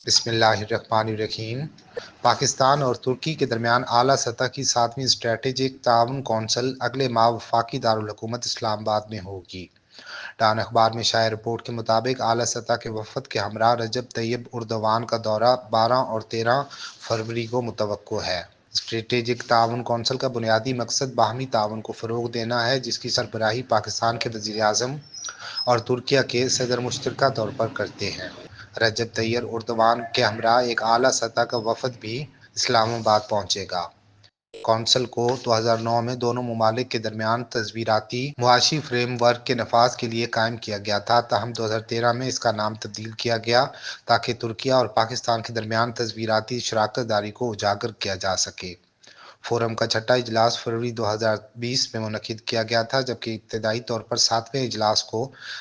بسم اللہ الرحمن الرحیم۔ پاکستان اور ترکی کے درمیان اعلیٰ سطح کی 7ویں اسٹریٹجک تعاون کونسل اگلے ماہ وفاقی دارالحکومت اسلام آباد میں ہوگی۔ ڈان اخبار میں شائع رپورٹ کے مطابق اعلیٰ سطح کے وفد کے ہمراہ رجب طیب اردوان کا دورہ 12 اور 13 فروری کو متوقع ہے۔ اسٹریٹجک تعاون کونسل کا بنیادی مقصد باہمی تعاون کو فروغ دینا ہے، جس کی سربراہی پاکستان کے وزیر اعظم اور ترکیہ کے صدر مشترکہ طور پر کرتے ہیں۔ رجب طیب اردوان کے ہمراہ ایک اعلیٰ سطح کا وفد بھی اسلام آباد پہنچے گا۔ کونسل کو 2009 میں دونوں ممالک کے درمیان تصویراتی معاشی فریم ورک کے نفاذ کے لیے قائم کیا گیا تھا، تاہم 2013 میں اس کا نام تبدیل کیا گیا تاکہ ترکیہ اور پاکستان کے درمیان تصویراتی شراکت داری کو اجاگر کیا جا سکے۔ فورم کا چھٹا اجلاس فروری 2020 میں منعقد کیا گیا تھا، جبکہ ابتدائی طور پر 7ویں اجلاس کو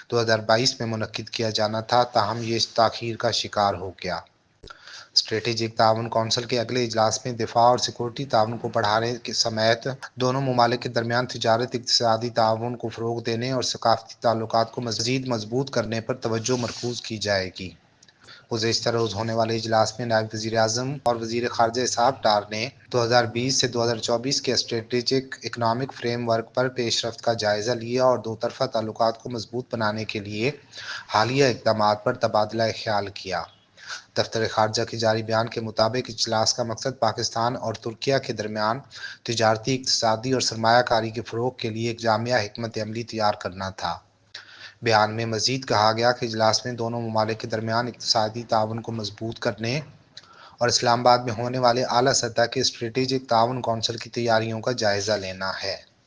2022 میں منعقد کیا جانا تھا، تاہم یہ تاخیر کا شکار ہو گیا۔ اسٹریٹجک تعاون کونسل کے اگلے اجلاس میں دفاع اور سیکورٹی تعاون کو بڑھانے سمیت دونوں ممالک کے درمیان تجارت، اقتصادی تعاون کو فروغ دینے اور ثقافتی تعلقات کو مزید مضبوط کرنے پر توجہ مرکوز کی جائے گی۔ گزشتہ روز ہونے والے اجلاس میں نائب وزیر اعظم اور وزیر خارجہ اسحاق ڈار نے 2020 سے 2024 کے اسٹریٹجک اکنامک فریم ورک پر پیش رفت کا جائزہ لیا اور دو طرفہ تعلقات کو مضبوط بنانے کے لیے حالیہ اقدامات پر تبادلہ خیال کیا۔ دفتر خارجہ کے جاری بیان کے مطابق اجلاس کا مقصد پاکستان اور ترکیہ کے درمیان تجارتی، اقتصادی اور سرمایہ کاری کے فروغ کے لیے ایک جامع حکمت عملی تیار کرنا تھا۔ بیان میں مزید کہا گیا کہ اجلاس میں دونوں ممالک کے درمیان اقتصادی تعاون کو مضبوط کرنے اور اسلام آباد میں ہونے والے اعلیٰ سطح کے اسٹریٹجک تعاون کونسل کی تیاریوں کا جائزہ لینا ہے۔